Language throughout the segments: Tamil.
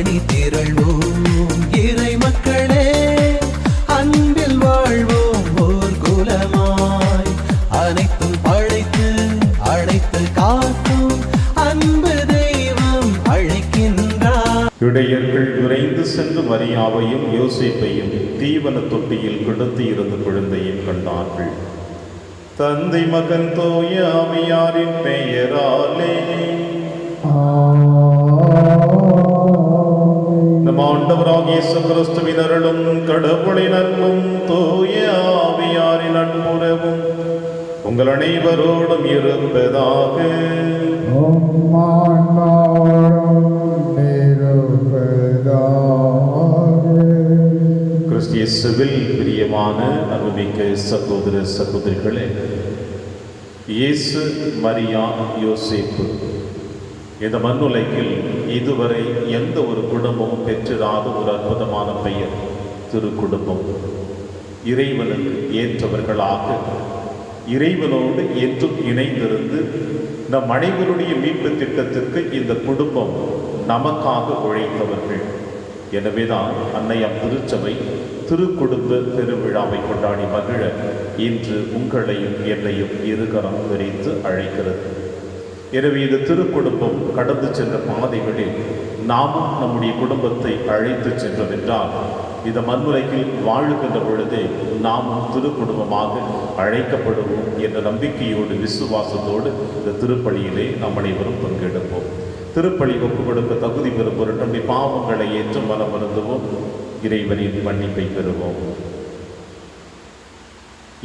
அணி திரள்வோம் இறை மக்களே, அன்பில் வாழ்வோம் ஓர் குலமாய். அனைத்தும் படைத்து அழைத்து காக்கும் அன்பு தெய்வம் அழைக்கின்றார். இடையர்கள் விரைந்து சென்று மரியாவையும் யோசேப்பையும் தீவன தொட்டியில் கிடத்தி இருந்த குழந்தையும் கண்டார்கள். தந்தை மகன் தூய ஆவியாரின் பெயராலே நம் ஆண்டவராகிய இயேசு கிறிஸ்துவின் அருளும் கடவுளின் அன்பும் தூய ஆவியாரின் நட்புறவும் உங்கள் அனைவரோடும் இருப்பதாக. கிறிஸ்தியேசுவில் பிரியமான அருள்மிக்க சகோதர சகோதரிகளே, இயேசு, மரியா, யோசேப்பு இந்த மண்ணுலகில் இதுவரை எந்த ஒரு குடும்பமும் பெற்றிராத ஒரு அற்புதமான பெயர் திருக்குடும்பம். இறைவனுக்கு ஏற்றவர்களாக இறைவனோடு என்றும் இணைந்திருந்து நம் அனைவருடைய மீட்பு திட்டத்திற்கு இந்த குடும்பம் நமக்காக உழைத்தவர்கள். எனவேதான் அன்னையாம் திருச்சபை திருக்குடும்ப பெருவிழாவை கொண்டாடி மகிழ இன்று உங்களையும் என்னையும் இருகரம் விரித்து அழைக்கிறது. எனவே இந்த திருக்குடும்பம் கடந்து சென்ற பாதைகளில் நாமும் நம்முடைய குடும்பத்தை அழைத்து சென்றோம் என்றால் இந்த மண்ணுலகில் வாழுகின்ற பொழுதே நாமும் திருக்குடும்பமாக அழைக்கப்படுவோம் என்ற நம்பிக்கையோடு விசுவாசத்தோடு இந்த திருப்பலியிலே நாம் அனைவரும் பங்கெடுப்போம். திருப்பலி ஒப்புக் கொடுக்க தகுதி பெறும் பொருட்டு நம்முடைய பாவங்களை ஏற்று மனம் வருந்துவோம், இறைவனின் மன்னிப்பை பெறுவோம்.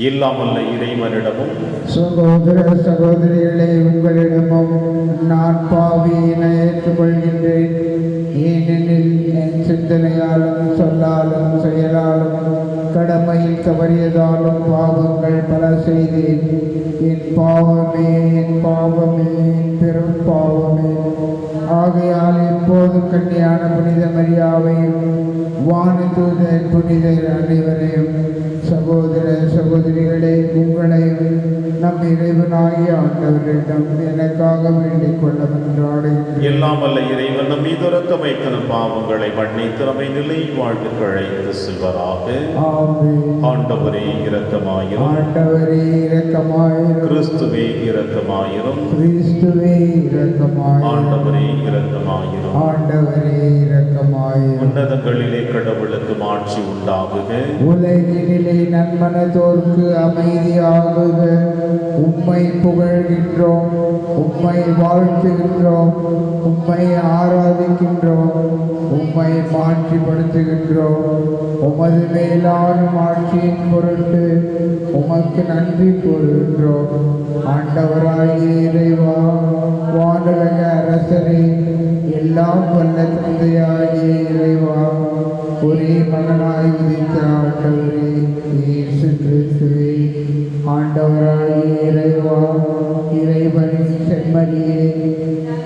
இல்லாமல்ல இறைவனிடமும் சகோதர சகோதரிகளை உங்களிடமும் நான் பாவியினை ஏற்றுக்கொள்கின்றேன். ஏனெனில் என் சிந்தனையாலும் சொல்லாலும் செயலாலும் கடமையில் தவறியதாலும் பாவங்கள் பல செய்தேன். என் பாவமே பெரும் பாவமே. ஆகையால் இப்போது கன்னியான புனித மரியாவையும் வானதூதர் புனிதர் அனைவரையும் சகோதர சகோதரிகளே உங்களையும் நம் இறைவனாகிய ஆண்டவரிடம் எனக்காக வேண்டிக் கொள்ள மன்றாடுகிறேன். எல்லாம் வல்ல இறைவன் நம் மீது இரக்கம் வைத்து நம் பாவங்களை மன்னித்து நம்மை நிலை வாழ்வுக்கு அழைத்து செல்வராக. ஆண்டவரே இரக்கமாயிரும். ஆண்டவரே இரக்கமாயிரும். கிறிஸ்துவே இரக்கமாயிரும். கிறிஸ்துவே இரக்கமாயிரும். ஆண்டவரே இரக்கமாயிரும். ஆண்டவரே இரக்கமாயிரும். உன்னதங்களிலே கடவுளுக்கு மாட்சி உண்டாகுக. உலகினிலே நன்மனதோர்க்கு அமைதியாகுக. உம்மை புகழ்கின்றோம், உம்மை வாழ்த்துகின்றோம், உம்மை ஆராதிக்கின்றோம், உம்மை மாற்றிப்படுத்துகின்றோம். உமது மேலான ஆட்சியின் பொருட்டு உமக்கு நன்றி கூறுகின்றோம். ஆண்டவராகிய இறைவா, வானுலக அரசரே, எல்லாம் வல்ல தந்தையாகிய இறைவா, ஒரே மகனாய் உதித்த ஆண்டவரே இயேசு கிறிஸ்துவே, ஆண்டவராகிய இறைவா, இறைவனின் செம்மறியே,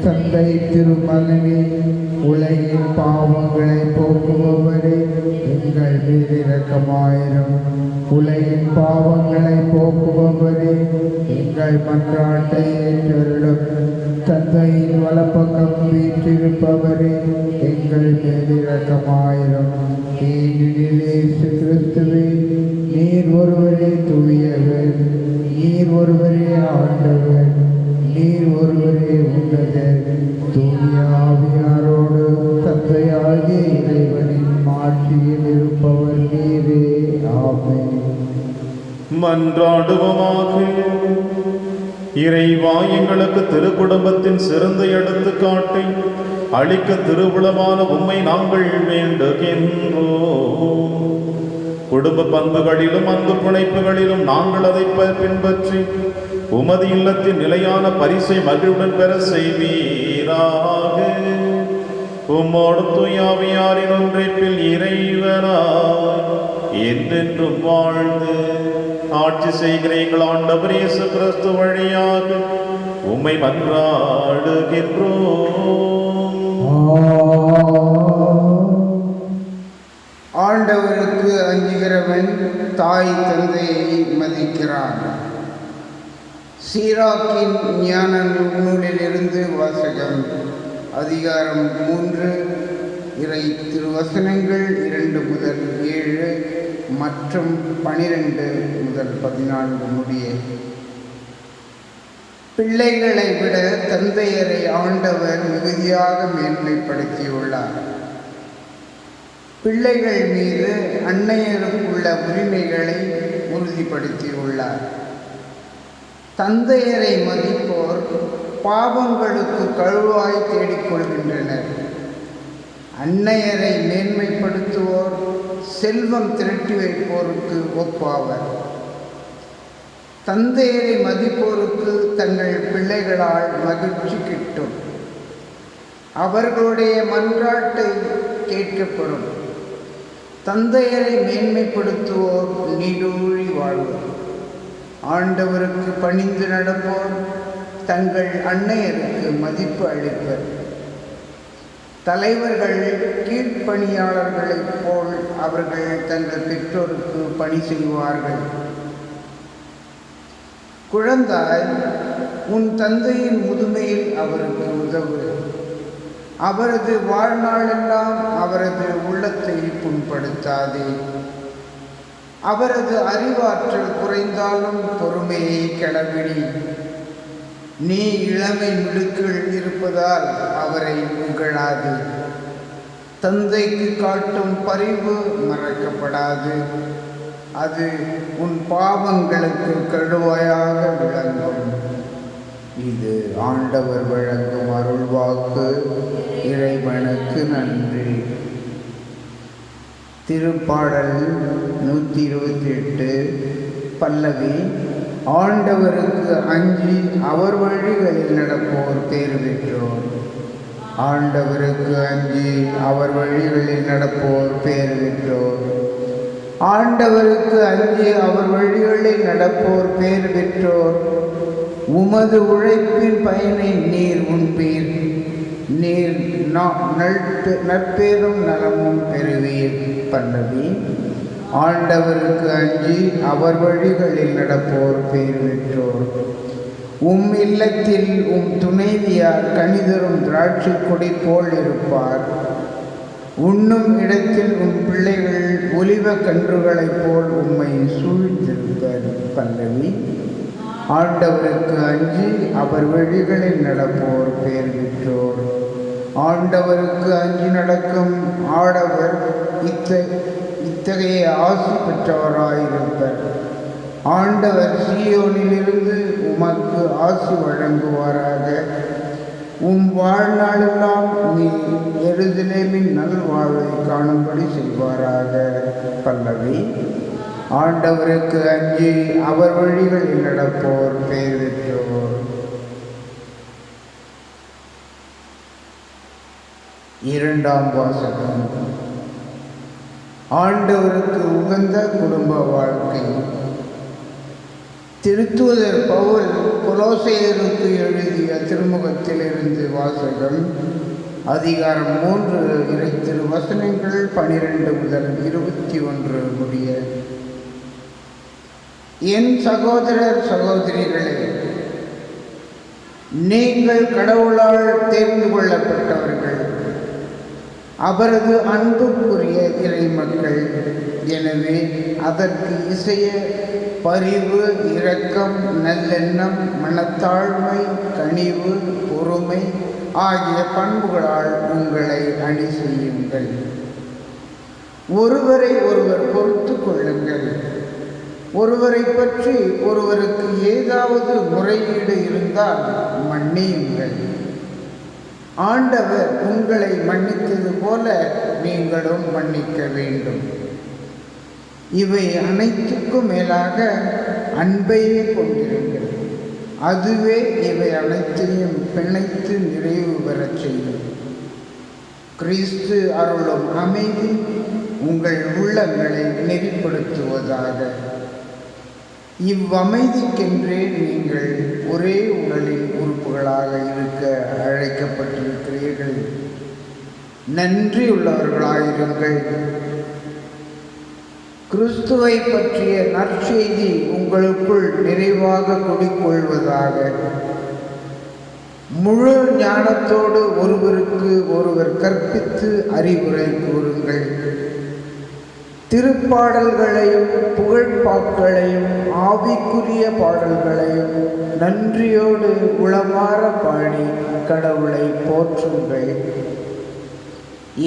தந்தை திருமகனே, உலகின் பாவங்களை போக்குபவரே, எங்கள் மீது இரக்கமாயிரும். உலகின் பாவங்களை போக்குபவரே, எங்கள் மன்றாட்டை ஏற்றருளும். தந்தையின் வலப்பக்கம் வீற்றிருப்பவரே, எங்கள் மீது இரக்கமாயிரும். ஏனெனில் இயேசு கிறிஸ்துவே, நீர் ஒருவரே தூயவர், நீர் ஒருவரே ஆண்டவர், நீர் ஒருவரே உன்னதர். தூய ஆவியாரோடு தந்தையாகிய இறைவனின் மாட்சியில் இருப்பவர் நீரே. ஆமென். மன்றாடுவோமாக. இறைவா, எங்களுக்கு திருக்குடும்பத்தின் சிறந்த எடுத்துக்காட்டை அளிக்க திருவுளமான உம்மை நாங்கள் வேண்டுகின்றோம். குடும்ப பண்புகளிலும் அன்பு பிணைப்புகளிலும் நாங்கள் அதை பின்பற்றி உமது இல்லத்தின் நிலையான பரிசை மகிழ்வுடன் பெற செய்வீராக. உம்மோடு தூய ஆவியாரின் ஒன்றைப்பில் இறைவனாய் என்றென்றும் வாழ்ந்து ஆட்சி செய்கிற எங்கள் ஆண்டவர் இயேசு கிறிஸ்து வழியாக உம்மை மன்றாடுகின்றோம். ஆண்டவருக்கு அஞ்சுகிறவன் தாய் தந்தையை மதிக்கிறான். சீராக்கின் ஞான நூலிலிருந்து வாசகம். அதிகாரம் 3 இறை திருவசனங்கள் 2 முதல் 7 மற்றும் 12 முதல் 14 முடிய. பிள்ளைகளை விட தந்தையரை ஆண்டவர் மிகுதியாக மேன்மைப்படுத்தியுள்ளார். பிள்ளைகள் மீது அன்னையருக்குள்ள உரிமைகளை உறுதிப்படுத்தியுள்ளார். தந்தையரை மதிப்போர் பாவங்களுக்கு கழுவாய் தேடிக்கொள்கின்றனர். அன்னையரை மேன்மைப்படுத்துவோர் செல்வம் திரட்டி வைப்போருக்கு ஒப்பாவர். தந்தையரை மதிப்போருக்கு தங்கள் பிள்ளைகளால் மகிழ்ச்சி கிட்டும். அவர்களுடைய மன்றாட்டை கேட்கப்படும். தந்தையரை மேன்மைப்படுத்துவோர் நீடூழி வாழ்வர். ஆண்டவருக்கு பணிந்து நடப்போர் தங்கள் அன்னையருக்கு மதிப்பு அளிப்பர். தலைவர்கள் கீழ்ப்பணியாளர்களைப் போல் அவர்கள் தங்கள் பெற்றோருக்கு பணி செய்வார்கள். குழந்தாய், உன் தந்தையின் முதுமையில் அவருக்கு உதவு. அவரது வாழ்நாளெல்லாம் அவரது உள்ளத்தை புண்படுத்தாதே. அவரது அறிவாற்றல் குறைந்தாலும் பொறுமையை கெடவிடி. நீ இளமை மிடுக்கில் இருப்பதால் அவரை புகழாது. தந்தைக்கு காட்டும் பரிவு மறக்கப்படாது. அது உன் பாவங்களுக்கு கழுவாயாக விளங்கும். இது ஆண்டவர் வழங்கும் அருள்வாக்கு. இறைவனுக்கு நன்றி. திருப்பாடல் 128 பல்லவி. ஆண்டவருக்கு அஞ்சி அவர் வழிகளில் நடப்போர் பேறு பெற்றோர். ஆண்டவருக்கு அஞ்சி அவர் வழிகளில் நடப்போர் பேறு பெற்றோர். ஆண்டவருக்கு அஞ்சி அவர் வழிகளில் நடப்போர் பேறு பெற்றோர். உமது உழைப்பின் பயனை நீர் உண்பீர். நீர் நற்பேரும் நலமும் பெறுவீர். பல்லவி. ஆண்டவருக்கு அஞ்சி அவர் வழிகளில் நடப்போர் பேறு பெற்றோர். இல்லத்தில் துணைவியார் கனிதரும் திராட்சை கொடி போல் இருப்பார். உண்ணும் இடத்தில் பிள்ளைகள் ஒலிவ கன்றுகளைப் போல் உம்மை சூழ்ந்திருப்பர். பல்லவி. ஆண்டவருக்கு அஞ்சி அவர் வழிகளில் நடப்போர் பேர் பெற்றோர். ஆண்டவருக்கு அஞ்சி நடக்கும் ஆடவர் இத்தகைய ஆசி பெற்றவராயிருப்பர். ஆண்டவர் சீயோனிலிருந்து உமக்கு ஆசி வழங்குவாராக. வாழ்நாளெல்லாம் நீ எருசலேமின் நல்வாழ்வை காணும்படி செய்வாராக. பல்லவி. ஆண்டவருக்கு அஞ்சி அவர் வழிகளில் நடப்போர் பேர் பெற்றோர். இரண்டாம் வாசகம். ஆண்டவருக்கு உகந்த குடும்ப வாழ்க்கை. திருத்தூதர் பவுல் கொலோசையருக்கு எழுதிய திருமுகத்திலிருந்து வாசகம். அதிகாரம் 3 இறை திருவசனங்கள் 12 முதல் 21 முடிய. என் சகோதரர் சகோதரிகளே, நீங்கள் கடவுளால் தேர்ந்து கொள்ளப்பட்டவர்கள், அவரது அன்புக்குரிய இறை மக்கள். எனவே அதற்கு இசைய பரிவு, இரக்கம், நல்லெண்ணம், மனத்தாழ்மை, கனிவு, பொறுமை ஆகிய பண்புகளால் உங்களை அணி செய்யுங்கள். ஒருவரை ஒருவர் பொறுத்து கொள்ளுங்கள். ஒருவரை பற்றி ஒருவருக்கு ஏதாவது முறையீடு இருந்தால் மன்னியுங்கள். ஆண்டவர் உங்களை மன்னித்தது போல நீங்களும் மன்னிக்க வேண்டும். இவை அனைத்துக்கும் மேலாக அன்பையே கொண்டிருங்கள். அதுவே இவை அனைத்தையும் பிணைத்து நிறைவு பெறச் செய்யும். கிறிஸ்து அருளும் அமைதி உங்கள் உள்ளங்களை நெறிப்படுத்துவதாக. இவ்வமைதிக்கென்றே நீங்கள் ஒரே உடலின் உறுப்புகளாக இருக்க அழைக்கப்பட்டிருக்கிறீர்கள். நன்றியுள்ளவர்களாயிருங்கள். கிறிஸ்துவை பற்றிய நற்செய்தி உங்களுக்குள் நிறைவாக குடிக்கொள்வதாக. முழு ஞானத்தோடு ஒருவருக்கு ஒருவர் கற்பித்து அறிவுரை கூறுங்கள். திருப்பாடல்களையும் புகழ்பாக்களையும் ஆவிக்குரிய பாடல்களையும் நன்றியோடு உளமாற பாடி கடவுளை போற்றுங்கள்.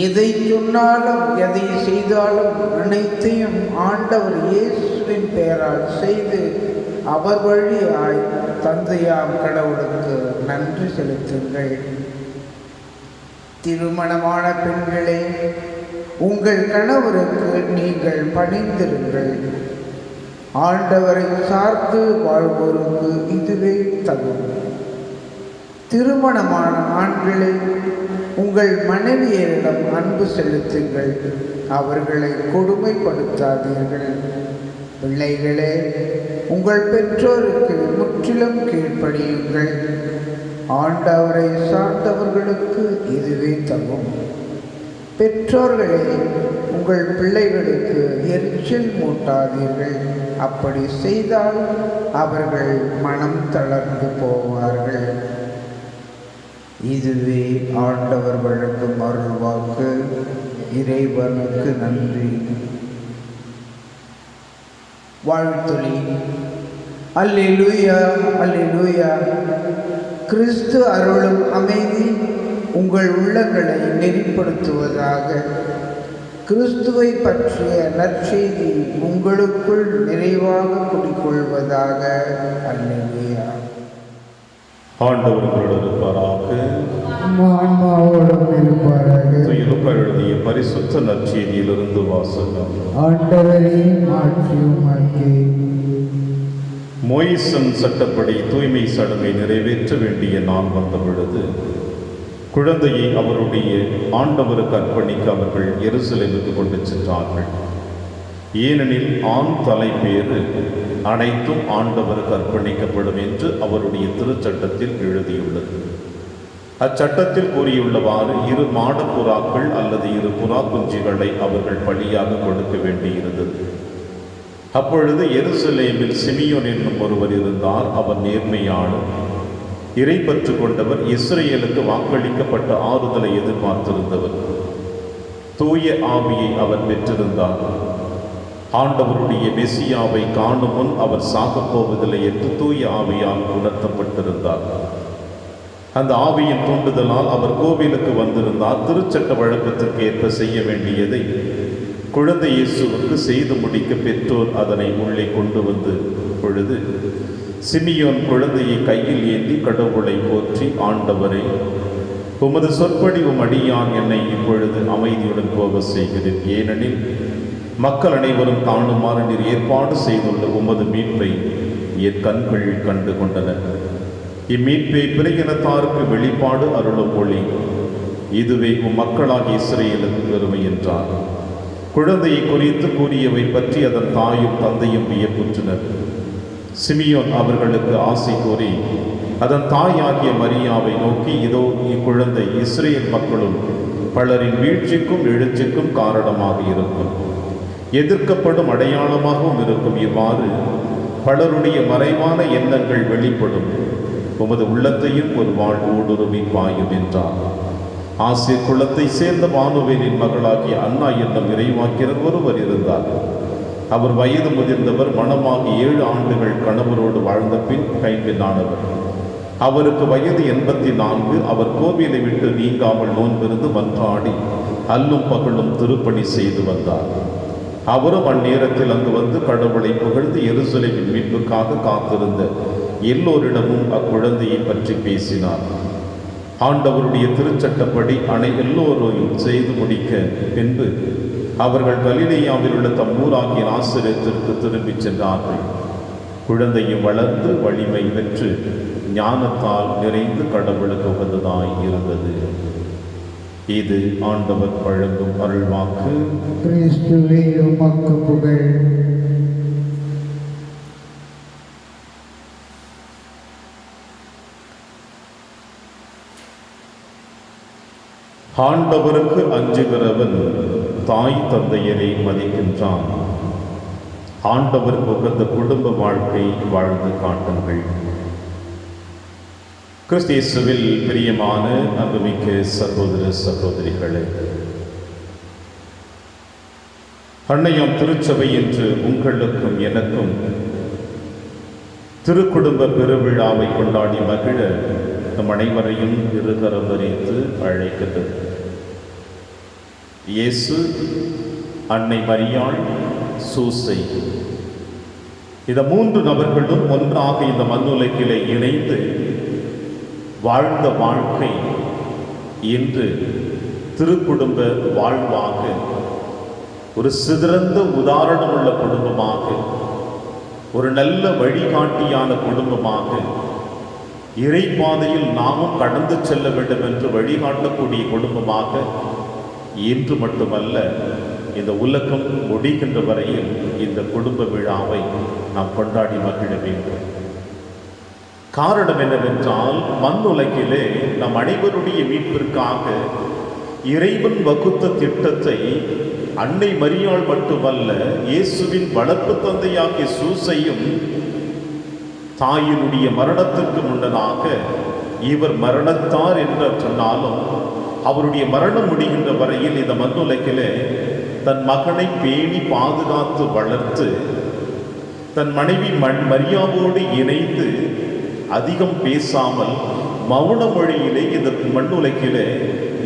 எதை சொன்னாலும் எதை செய்தாலும் அனைத்தையும் ஆண்டவர் இயேசுவின் பெயரால் செய்து அவர் வழியாய் தந்தையாம் கடவுளுக்கு நன்றி செலுத்துங்கள். திருமணமான பெண்களே, உங்கள் கணவருக்கு நீங்கள் பணிந்திருங்கள். ஆண்டவரை சார்ந்து வாழ்வோருக்கு இதுவே தகும். திருமணமான ஆண்களே, உங்கள் மனைவியரிடம் அன்பு செலுத்துங்கள், அவர்களை கொடுமைப்படுத்தாதீர்கள். பிள்ளைகளே, உங்கள் பெற்றோருக்கு முற்றிலும் கீழ்ப்படியுங்கள். ஆண்டவரை சார்ந்தவர்களுக்கு இதுவே தகும். பெற்றோர்களே, உங்கள் பிள்ளைகளுக்கு எரிச்சல் மூட்டாதீர்கள். அப்படி செய்தால் அவர்கள் மனம் தளர்ந்து போவார்கள். இதுவே ஆண்டவர் வழங்கும் அருள்வாக்கு. இறைவனுக்கு நன்றி. வாழ்த்துளி. அல்லேலூயா, அல்லேலூயா. கிறிஸ்து அருளும் அமைதி உங்கள் உள்ளங்களை நெறிப்படுத்துவதாக. கிறிஸ்துவை பற்றிய நற்செய்தி உங்களுக்குள் நிறைவாக குடிக்கொள்வதாக. அல்லேலூயா. ஆண்டவர் உங்களோடு இருப்பாராக. ஆன்மாவோடும் இருப்பாராக. லூக்கா எழுதிய பரிசுத்த நற்செய்தியிலிருந்து வாசகம். ஆண்டவரே, மாற்றி உமக்கே. மோயிசன் சட்டப்படி தூய்மை சடங்கை நிறைவேற்ற வேண்டிய நாள் வந்த பொழுது குழந்தையை அவருடைய ஆண்டவருக்கு அர்ப்பணிக்க அவர்கள் எருசலேமுக்கு கொண்டு சென்றார்கள். ஏனெனில் ஆண் தலைப்பேறு அனைத்தும் ஆண்டவருக்கு அர்ப்பணிக்கப்படும் என்று அவருடைய திருச்சட்டத்தில் எழுதியுள்ளது. அச்சட்டத்தில் கூறியுள்ளவாறு 2 மாடப்புறாக்கள் அல்லது 2 புறா குஞ்சுகளை அவர்கள் பலியாக கொடுக்க வேண்டியிருந்தது. அப்பொழுது எருசலேமில் சிமியோன் என்னும் ஒருவர் இருந்தார். அவர் நேர்மையாளர், இறைப்பற்று கொண்டவர், இஸ்ரேலுக்கு வாக்களிக்கப்பட்ட ஆறுதலை எதிர்பார்த்திருந்தவர். தூய ஆவியை அவர் பெற்றிருந்தார். ஆண்டவருடைய மெசியாவை காணும் முன் அவர் சாகப் போவதில்லை என்று தூய ஆவியால் உணர்த்தப்பட்டிருந்தார். அந்த ஆவியின் தூண்டுதலால் அவர் கோவிலுக்கு வந்திருந்தார். திருச்சட்ட வழக்கத்திற்கு ஏற்ப செய்ய வேண்டியதை குழந்தை இயேசுவுக்கு செய்து முடிக்க பெற்றோர் அதனை உள்ளே கொண்டு வந்து பொழுது சிமியோன் குழந்தையை கையில் ஏந்தி கடவுளை போற்றி, ஆண்டவரை, உமது சொற்படி அடியான் என்னை இப்பொழுது அமைதியுடன் போக செய்கிறேன். ஏனெனில் மக்கள் அனைவரும் காணுமாறு நீர் ஏற்பாடு செய்துள்ள உமது மீட்பை என் கண்கள் கண்டு கொண்டன. இம்மீட்பை பிற இனத்தாருக்கு வெளிப்பாடு அருளும் ஒளி. இதுவே மக்களாகிய இஸ்ரேலுக்கு பெருமை என்றார். குழந்தையை குறித்து கூறியவை பற்றி அதன் தாயும் தந்தையும் வியப்புற்றனர். சிமியோன் அவர்களுக்கு ஆசை கூறி அதன் தாயாகிய மரியாவை நோக்கி, இதோ இக்குழந்தை இஸ்ரேல் மக்களும் பலரின் வீழ்ச்சிக்கும் எழுச்சிக்கும் காரணமாக இருக்கும், எதிர்க்கப்படும் அடையாளமாகவும் இருக்கும். இவ்வாறு பலருடைய மறைவான எண்ணங்கள் வெளிப்படும். உமது உள்ளத்தையும் ஒரு வாழ் ஊடுருவி பாயும் என்றார். ஆசிர் குலத்தை சேர்ந்த மானுவேலின் மகளாகிய அன்னா என்னும் இறைவாக்கினர் ஒருவர் இருந்தார். அவர் வயது முதிர்ந்தவர், மணமாகி 7 ஆண்டுகள் கணவரோடு வாழ்ந்த பின் கைம்பெண்ணானவர். அவருக்கு வயது 84. அவர் கோவிலை விட்டு நீங்காமல் நோன்பிருந்து மன்றாடி அல்லும் பகலும் திருப்பணி செய்து வந்தார். அவரும் அந்நேரத்தில் அங்கு வந்து கடவுளை புகழ்ந்து எருசலேமின் மீட்புக்காக காத்திருந்த எல்லோரிடமும் அக்குழந்தையை பற்றி பேசினார். ஆண்டவருடைய திருச்சட்டப்படி எல்லோரையும் செய்து முடிக்க பின்பு அவர்கள் கலிலேயாவில் உள்ள தம் ஊராகிய நாசரேத்திற்கு திரும்பிச் சென்றார்கள். குழந்தையும் வளர்ந்து வலிமை பெற்று ஞானத்தால் நிறைந்து கடவுளுக்கு உகந்ததாய் இருந்தது. இது ஆண்டவர் வழங்கும் அருள்வாக்கு. கிறிஸ்துவே, உமக்கு புகழ். ஆண்டவருக்கு அஞ்சுகிறவன் தாய் தந்தையரை மதிக்கின்றான். ஆண்டவருக்கு உகந்த குடும்ப வாழ்க்கை வாழ்ந்து காட்டுங்கள். கிறிஸ்தியேசுவில் பிரியமான அன்புமிக்க சகோதர சகோதரிகளே, அன்னையாம் திருச்சபை என்று உங்களுக்கும் எனக்கும் திருக்குடும்ப பெருவிழாவை கொண்டாடி மகிழ நம் அனைவரையும் இருகரம் வரித்து அழைக்கிறது. இயேசு, அன்னை மரியாள், சூசை, இந்த மூன்று நபர்களும் ஒன்றாக இந்த மண்ணுலகிலே இணைந்து வாழ்ந்த வாழ்க்கை இன்று திருக்குடும்ப வாழ்வாக ஒரு சிறந்த உதாரணமுள்ள குடும்பமாக, ஒரு நல்ல வழிகாட்டியான குடும்பமாக, இறைப்பாதையில் நாமும் கடந்து செல்ல வேண்டும் என்று வழிகாட்டக்கூடிய குடும்பமாக இன்று மட்டுமல்ல, இந்த உலகம் முடிகின்ற வரையில் இந்த குடும்ப விழாவை நாம் கொண்டாடி மகிழ வேண்டும். காரணம் என்னவென்றால், மண்ணுலகிலே நம் அனைவருடைய மீட்பிற்காக இறைவன் வகுத்த திட்டத்தை அன்னை மரியாள் மட்டுமல்ல, இயேசுவின் வளர்ப்பு தந்தையாகிய சூசையும் தாயினுடைய மரணத்திற்கு முன்னதாக இவர் மரணத்தார் என்று சொன்னாலும் அவருடைய மரணம் முடிகின்ற வரையில் இந்த மண்ணுலகிலே தன் மகனை பேணி பாதுகாத்து வளர்த்து தன் மனைவி மரியாவோடு இணைந்து அதிகம் பேசாமல் மௌன மொழியிலே இந்த மண்ணுலகிலே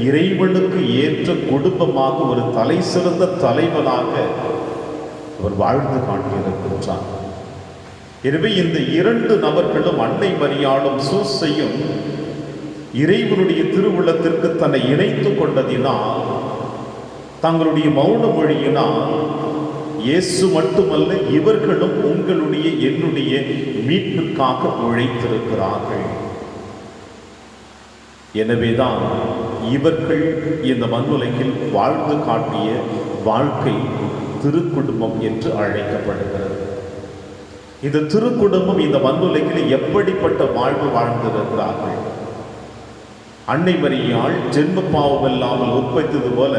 இறைவனுக்கு ஏற்ற குடும்பமாக ஒரு தலை சிறந்த தலைவனாக அவர் வாழ்ந்து காட்டியிருக்கின்றார். எனவே இந்த இரண்டு நபர்களும், அன்னை மரியாளும் சூசையும், இறைவனுடைய திருவுள்ளத்திற்கு தன்னை இணைத்து கொண்டதினால், தங்களுடைய மௌன மொழியினால் இயேசு மட்டுமல்ல, இவர்களும் உங்களுடைய என்னுடைய மீட்பிற்காக உழைத்திருக்கிறார்கள். எனவேதான் இவர்கள் இந்த மண்ணுலகில் வாழ்ந்து காட்டிய வாழ்க்கை திருக்குடும்பம் என்று அழைக்கப்படுகிறது. இந்த திருக்குடும்பம் இந்த மண்ணுலகில் எப்படிப்பட்ட வாழ்வு வாழ்ந்திருக்கிறார்கள்? அன்னை மரியாள் ஜென்ம பாவம் இல்லாமல் உற்பத்தது போல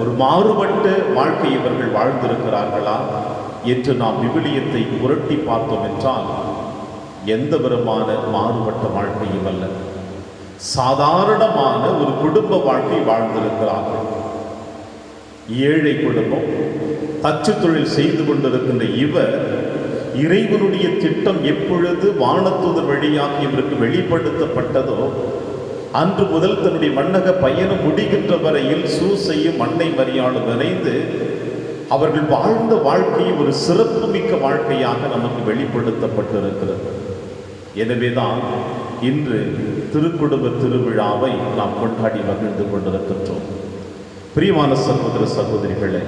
ஒரு மாறுபட்ட வாழ்க்கை இவர்கள் வாழ்ந்திருக்கிறார்களா என்று நாம் விவிலியத்தை புரட்டி பார்த்தோம் என்றால் எந்த விதமான மாறுபட்ட வாழ்க்கையும் அல்ல. சாதாரணமான ஒரு குடும்ப வாழ்க்கை வாழ்ந்திருக்கிறார்கள். ஏழை குடும்பம், தச்சு தொழில் செய்து கொண்டிருக்கின்ற இவர், இறைவனுடைய திட்டம் எப்பொழுது வானதூதர் வழியாக இவருக்கு வெளிப்படுத்தப்பட்டதோ அன்று முதல் தன்னுடைய மன்னக பயணம் முடிகின்ற வரையில் சூசையும் அன்னை மரியாளும் இணைந்து அவர்கள் வாழ்ந்த வாழ்க்கையை ஒரு சிறப்புமிக்க வாழ்க்கையாக நமக்கு வெளிப்படுத்தப்பட்டிருக்கிறது. எனவேதான் இன்று திருக்குடும்ப திருவிழாவை நாம் கொண்டாடி மகிழ்ந்து கொண்டிருக்கின்றோம். பிரியமான சகோதர சகோதரிகளே,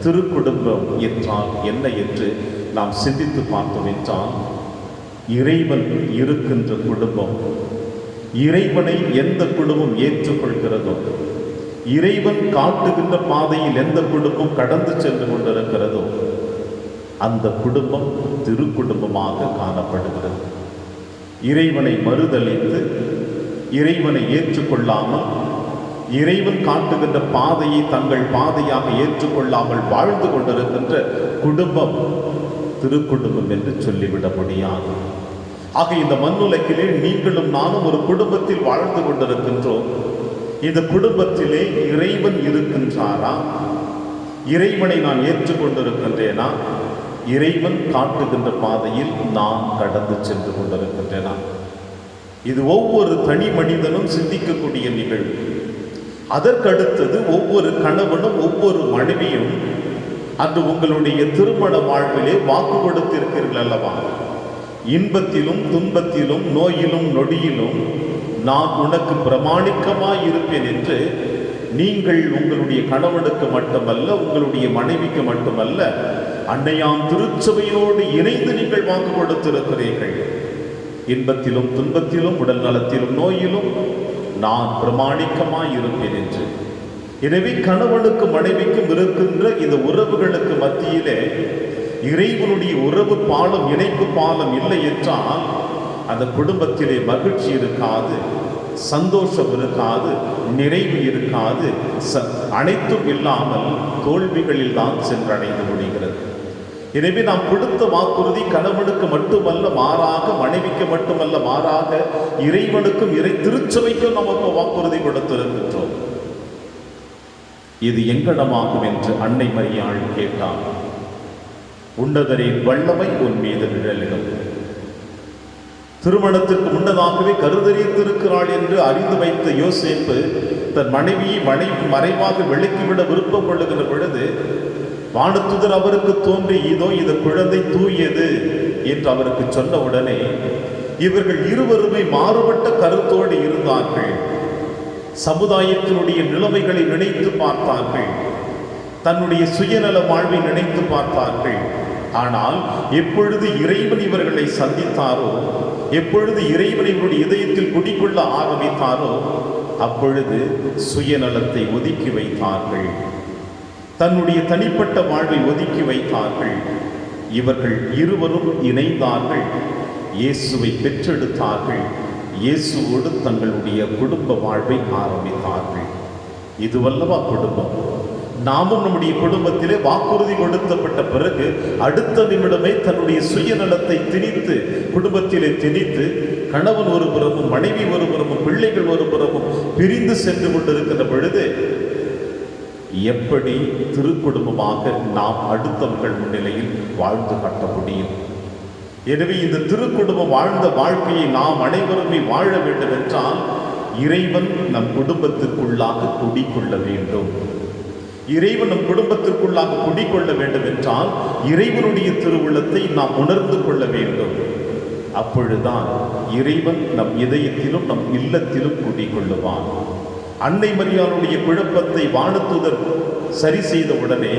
திருக்குடும்பம் என்றால் என்ன என்று நாம் சிந்தித்து பார்த்தோம் என்றால், இறைவன் இருக்கின்ற குடும்பம், இறைவனை எந்த குடும்பம் ஏற்றுக்கொள்கிறதோ, இறைவன் காட்டுகின்ற பாதையில் எந்த குடும்பம் கடந்து சென்று கொண்டிருக்கிறதோ அந்த குடும்பம் திருக்குடும்பமாக காணப்படுகிறது. இறைவனை மறுதலித்து இறைவனை ஏற்றுக்கொள்ளாமல், இறைவன் காட்டுகின்ற பாதையை தங்கள் பாதையாக ஏற்றுக்கொள்ளாமல் வாழ்ந்து கொண்டிருக்கின்ற குடும்பம் திருக்குடும்பம் என்று சொல்லிவிட முடியாது. ஆக இந்த மண்ணுலகிலே நீங்களும் நானும் ஒரு குடும்பத்தில் வாழ்ந்து கொண்டிருக்கின்றோம். இந்த குடும்பத்திலே இறைவன் இருக்கின்றாரா? இறைவனை நான் ஏற்றுக்கொண்டிருக்கின்றேனா? இறைவன் காட்டுகின்ற பாதையில் நான் கடந்து சென்று கொண்டிருக்கின்றேனா? இது ஒவ்வொரு தனி மனிதனும் சிந்திக்கக்கூடிய நிகழ்வு. அதற்கடுத்தது ஒவ்வொரு கணவனும் ஒவ்வொரு மனைவியும் அன்று உங்களுடைய திருமண வாழ்விலே வாக்கு கொடுத்திருக்கிறீர்கள் அல்லவா? இன்பத்திலும் துன்பத்திலும் நோயிலும் நொடியிலும் நான் உனக்கு பிரமாணிக்கமாய் இருப்பேன் என்று நீங்கள் உங்களுடைய கணவனுக்கு மட்டுமல்ல, உங்களுடைய மனைவிக்கு மட்டுமல்ல, அன்னையாம் திருச்சபையோடு இணைந்து நீங்கள் வாக்கு கொடுத்திருக்கிறீர்கள். இன்பத்திலும் துன்பத்திலும் உடல் நலத்திலும் நோயிலும் நான் பிரமாணிக்கமாய் இருப்பேன் என்று. எனவே கணவனுக்கு மனைவிக்கும் இருக்கின்ற இந்த உறவுகளுக்கு மத்தியிலே இறைவனுடைய உறவு பாலம், இணைப்பு பாலம் இல்லை என்றால் அந்த குடும்பத்திலே மகிழ்ச்சி இருக்காது, சந்தோஷம் இருக்காது, நிறைவு இருக்காது. அனைத்தும் இல்லாமல் தோல்விகளில் தான் சென்றடைந்து முடிகிறது. எனவே நாம் கொடுத்த வாக்குறுதி கணவனுக்கு மட்டுமல்ல, மாறாக மனைவிக்கு மட்டுமல்ல, மாறாக இறைவனுக்கும் இறை திருச்சபைக்கும் நமக்கு வாக்குறுதி கொடுத்திருக்கின்றோம். இது எங்கனமாகும் என்று அன்னை மரியாள் கேட்டார். உன்னதரின் வல்லமை உன் மீது நிழலிடும். திருமணத்திற்கு முன்னதாகவே கருதறிந்திருக்கிறாள் என்று அறிந்து வைத்த யோசேப்பு தன் மனைவியை மறைவாக விலக்கிவிட விருப்பம் கொள்ளுகிற பொழுது வானத்துதர் அவருக்கு தோன்றி, இதோ இது குழந்தை தூயது என்று அவருக்கு சொன்ன உடனே இவர்கள் இருவருமே மாறுபட்ட கருத்தோடு இருந்தார்கள். சமுதாயத்தினுடைய நிலைமைகளை நினைத்து பார்த்தார்கள், தன்னுடைய சுயநல வாழ்வை நினைத்து பார்த்தார்கள். ஆனால் எப்பொழுது இறைவன் இவர்களை சந்தித்தாரோ, எப்பொழுது இறைவன் இவருடைய இதயத்தில் குடிக்கொள்ள ஆரம்பித்தாரோ, அப்பொழுது சுயநலத்தை ஒதுக்கி வைத்தார்கள், தன்னுடைய தனிப்பட்ட வாழ்வை ஒதுக்கி வைத்தார்கள். இவர்கள் இருவரும் இணைந்தார்கள், இயேசுவை பெற்றெடுத்தார்கள், இயேசுவோடு தங்களுடைய குடும்ப வாழ்வை ஆரம்பித்தார்கள். இதுவல்லவா குடும்பம்? நாமும் நம்முடைய குடும்பத்திலே வாக்குறுதி கொடுக்கப்பட்ட பிறகு அடுத்த நிமிடமே தன்னுடைய சுயநலத்தை திணித்து, குடும்பத்திலே திணித்து, கணவன் ஒரு புறமும் மனைவி ஒரு புறமும் பிள்ளைகள் ஒரு புறமும் பிரிந்து சென்று கொண்டிருக்கின்ற பொழுது எப்படி திருக்குடும்பமாக நாம் அடுத்தவர்கள் முன்னிலையில் வாழ்ந்து காட்ட முடியும்? எனவே இந்த திருக்குடும்பம் வாழ்ந்த வாழ்க்கையை நாம் அனைவருமே வாழ வேண்டும் என்றால் இறைவன் நம் குடும்பத்திற்குள்ளாக குடிக்கொள்ள வேண்டும். இறைவன் நம் குடும்பத்திற்குள்ளாக குடிக்கொள்ள வேண்டும் என்றால் இறைவனுடைய திருவுள்ளத்தை நாம் உணர்ந்து கொள்ள வேண்டும். அப்பொழுதுதான் இறைவன் நம் இதயத்திலும் நம் இல்லத்திலும் குடிக்கொள்ளுவான். அன்னை மரியாளுடைய குழப்பத்தை வானதூதர் சரி செய்த உடனே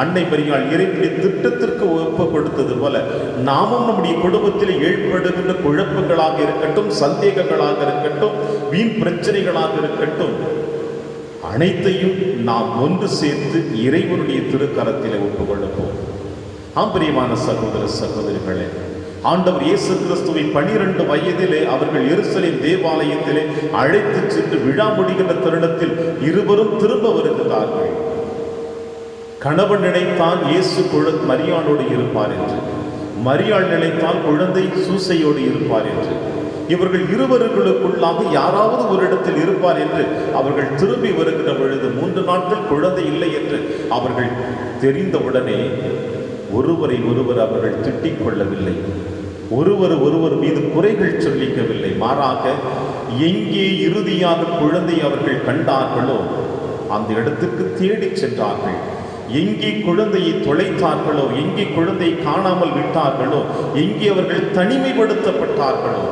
அன்னை மரியாள் இறைவனுடைய திட்டத்திற்கு ஒப்பு கொடுத்தது போல நாமும் நம்முடைய குடும்பத்தில் ஏற்படுகின்ற குழப்பங்களாக இருக்கட்டும், சந்தேகங்களாக இருக்கட்டும், வீண் பிரச்சனைகளாக இருக்கட்டும், அனைத்தையும் நாம் ஒன்று சேர்த்து இறைவனுடைய திருக்கரத்திலே ஒப்புக்கொள்ளுவோம். பிரியமான சகோதர சகோதரிகளே, ஆண்டவர் இயேசு கிறிஸ்துவை 12 வயதிலே அவர்கள் எருசலேம் தேவாலயத்திலே அழைத்து சென்று விழா முடிகின்ற தருணத்தில் இருவரும் திரும்ப வருகிறார்கள். கணவன் நினைத்தான் இயேசு மரியாளோடு இருப்பார் என்று, மரியாள் நினைத்தால் குழந்தை சூசையோடு இருப்பார் என்று, இவர்கள் இருவர்களுக்குள்ளாக யாராவது ஒரு இடத்தில் இருப்பார் என்று அவர்கள் திரும்பி வருகிற பொழுது 3 நாட்கள் குழந்தை இல்லை என்று அவர்கள் தெரிந்தவுடனே ஒருவரை ஒருவர் அவர்கள் திட்டிக் கொள்ளவில்லை, ஒருவர் மீது குறைகள் சொல்லிக்கவில்லை. மாறாக எங்கே இறுதியாக குழந்தை அவர்கள் கண்டார்களோ அந்த இடத்துக்கு தேடி சென்றார்கள். எங்கே குழந்தையை தொலைத்தார்களோ, எங்கே குழந்தையை காணாமல் விட்டார்களோ, எங்கே அவர்கள் தனிமைப்படுத்தப்பட்டார்களோ,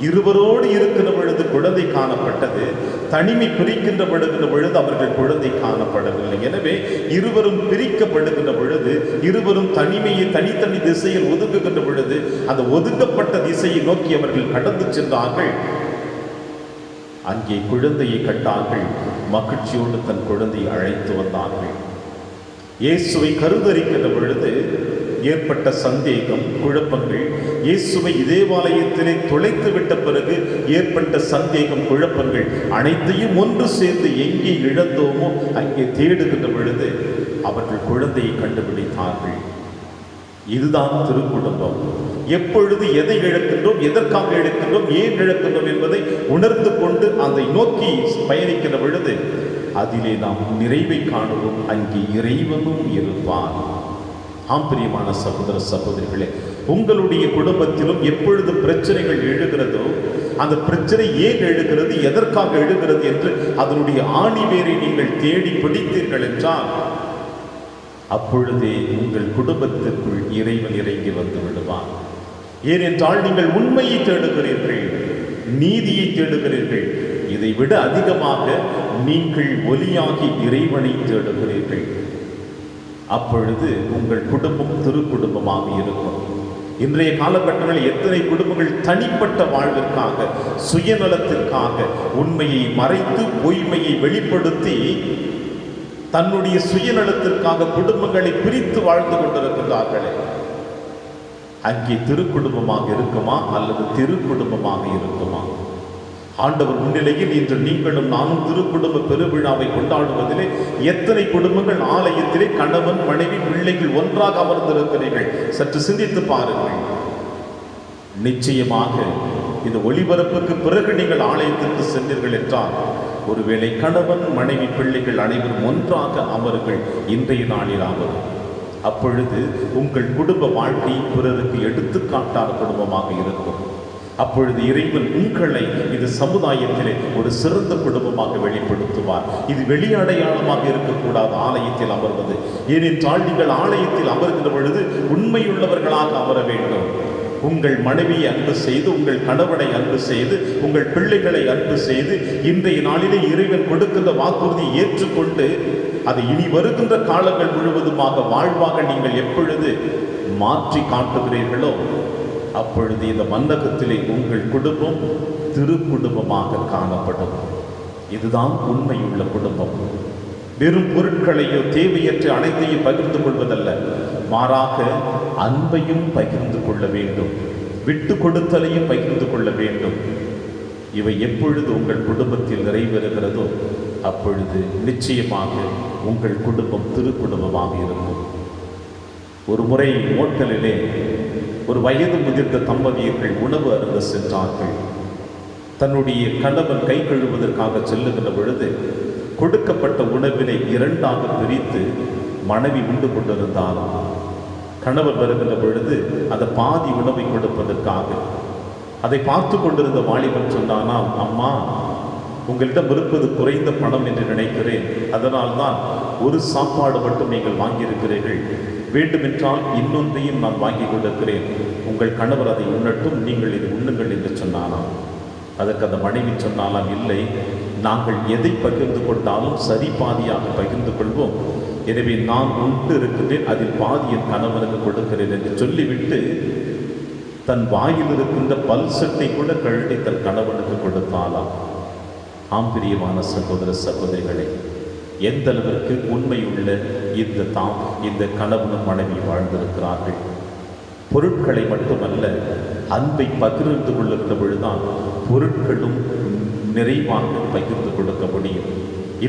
இருவரோடு இருக்கிற பொழுது குழந்தை காணப்பட்டது, தனிமை பிரிக்கின்ற பொழுது அவர்கள் குழந்தை காணப்படவில்லை. எனவே இருவரும் பிரிக்கப்படுகின்ற பொழுது, இருவரும் தனிமையை தனித்தனி திசையில் ஒதுக்குகின்ற பொழுது அந்த ஒதுக்கப்பட்ட திசையை நோக்கி அவர்கள் கடந்து சென்றார்கள். அங்கே குழந்தையை கண்டார்கள், மகிழ்ச்சியோடு தன் குழந்தையை அழைத்து வந்தார்கள். இயேசுவை கருதரிக்கின்ற பொழுது ஏற்பட்ட சந்தேகம், குழப்பங்கள், இயேசுவை தேவாலயத்திலே தொலைத்து விட்ட பிறகு ஏற்பட்ட சந்தேகம், குழப்பங்கள் அனைத்தையும் ஒன்று சேர்ந்து எங்கே இழந்தோமோ அங்கே தேடுகின்ற பொழுது அவர்கள் குழந்தையை கண்டுபிடித்தார்கள். இதுதான் திருக்குடும்பம். எப்பொழுது எதை இழக்கின்றோம், எதற்காக இழக்கின்றோம், ஏன் இழக்கின்றோம் என்பதை உணர்ந்து கொண்டு அதை நோக்கி பயணிக்கின்ற பொழுது அதிலே நாம் நிறைவை காணுவோம். அங்கே இறைவனும் இருப்பான். பிரியமான சகோதர சகோதரிகளே, உங்களுடைய குடும்பத்திலும் எப்பொழுது பிரச்சனைகள் எழுகிறதோ, அந்த பிரச்சனை ஏன் எழுகிறது, எதற்காக எழுகிறது என்று அதனுடைய ஆணிவேரை நீங்கள் தேடி பிடித்தீர்கள் என்றால் அப்பொழுதே உங்கள் குடும்பத்திற்குள் இறைவன் இறங்கி வந்து விடுவான். ஏனென்றால் நீங்கள் உண்மையை தேடுகிறீர்கள், நீதியை தேடுகிறீர்கள். இதை விட அதிகமாக நீங்கள் ஒலியாகி இறைவனை தேடுகிறீர்கள். அப்பொழுது உங்கள் குடும்பம் திருக்குடும்பமாக இருக்கும். இன்றைய காலகட்டங்களில் எத்தனை குடும்பங்கள் தனிப்பட்ட வாழ்விற்காக, சுயநலத்திற்காக உண்மையை மறைத்து பொய்மையை வெளிப்படுத்தி தன்னுடைய சுயநலத்திற்காக குடும்பங்களை பிரித்து வாழ்ந்து கொண்டிருக்கிறார்களே, அங்கே திருக்குடும்பமாக இருக்குமா அல்லது திருக்குடும்பமாக இருக்குமா? ஆண்டவர் முன்னிலையில் இன்று நீங்களும் நானும் திருக்குடும்ப பெருவிழாவை கொண்டாடுவதிலே எத்தனை குடும்பங்கள் ஆலயத்திலே கணவன் மனைவி பிள்ளைகள் ஒன்றாக அமர்ந்திருக்கிறீர்கள் சற்று சிந்தித்து பாருங்கள். நிச்சயமாக இந்த ஒளிபரப்புக்கு பிறகு நீங்கள் ஆலயத்திற்கு சென்றீர்கள் என்றால் ஒருவேளை கணவன் மனைவி பிள்ளைகள் அனைவரும் ஒன்றாக அமருங்கள் இன்றைய நாளிலாவது. அப்பொழுது உங்கள் குடும்ப வாழ்க்கை பிறருக்கு எடுத்துக்காட்டான குடும்பமாக இருக்கும். அப்பொழுது இறைவன் உங்களை இது சமுதாயத்திலே ஒரு சிறந்த குடும்பமாக வெளிப்படுத்துவார். இது வெளி அடையாளமாக இருக்கக்கூடாது ஆலயத்தில் அமர்வது. ஏனென்றால் நீங்கள் ஆலயத்தில் அமர்கின்ற பொழுது உண்மையுள்ளவர்களாக அமர வேண்டும். உங்கள் மனைவியை அன்பு செய்து, உங்கள் கணவனை அன்பு செய்து, உங்கள் பிள்ளைகளை அன்பு செய்து, இன்றைய நாளிலே இறைவன் கொடுக்கின்ற வாக்குறுதியை ஏற்றுக்கொண்டு அதை இனி வருகின்ற காலங்கள் முழுவதுமாக வாழ்வாக நீங்கள் எப்பொழுது மாற்றி காட்டுகிறீர்களோ அப்பொழுது இந்த மன்னகத்திலே உங்கள் குடும்பம் திருக்குடும்பமாக காணப்படும். இதுதான் உண்மையுள்ள குடும்பம். வெறும் பொருட்களையோ தேவையற்ற அனைத்தையும் பகிர்ந்து கொள்வதல்ல, மாறாக அன்பையும் பகிர்ந்து கொள்ள வேண்டும், விட்டு கொடுத்தலையும் பகிர்ந்து கொள்ள வேண்டும். இவை எப்பொழுது உங்கள் குடும்பத்தில் நிறைவேறுகிறதோ அப்பொழுது நிச்சயமாக உங்கள் குடும்பம் திருக்குடும்பமாக இருக்கும். ஒரு முறை ஹோட்டலிலே ஒரு வயது முதிர்ந்த தம்பதியர்கள் உணவு அருந்த சென்றார்கள். தன்னுடைய கணவன் கை கழுவுவதற்காக செல்லுகின்ற பொழுது கொடுக்கப்பட்ட உணவினை இரண்டாக பிரித்து மனைவி உண்டு கொண்டிருந்தாலும் கணவன் வருகின்ற பொழுது அந்த பாதி உணவை கொடுப்பதற்காக அதை பார்த்து கொண்டிருந்த வாலிபன் சொன்னானாம், அம்மா, உங்களிடம் இருப்பது குறைந்த பணம் என்று நினைக்கிறேன், அதனால்தான் ஒரு சாப்பாடு மட்டும் நீங்கள் வாங்கியிருக்கிறீர்கள், வேண்டுமென்றால் இன்னொன்றையும் நான் வாங்கி கொடுக்கிறேன், உங்கள் கணவர் அதை உண்ணட்டும், நீங்கள் இது உண்ணுங்கள் என்று சொன்னானாம். அதற்கு அந்த மனைவி சொன்னாலாம், இல்லை, நாங்கள் எதை பகிர்ந்து கொண்டாலும் சரி பாதியாக பகிர்ந்து கொள்வோம், எனவே நான் உண்டு இருக்கிறேன், அதில் பாதி என் கணவனுக்கு கொடுக்கிறேன் என்று சொல்லிவிட்டு தன் வாயில் இருக்கின்ற பல் சட்டை கூட கழட்டி தன் கணவனுக்கு கொடுத்தாலாம். ஆம்பிரியமான சகோதர சகோதரிகளை, எந்த அளவிற்கு உண்மையுள்ள இந்த கணவனும் மனைவி வாழ்ந்திருக்கிறார்கள். பொருட்களை மட்டுமல்ல, அன்பை பகிர்ந்து கொள்ளுகிற பொழுதுதான் பொருட்களும் நிறைவாக பகிர்ந்து கொடுக்க முடியும்.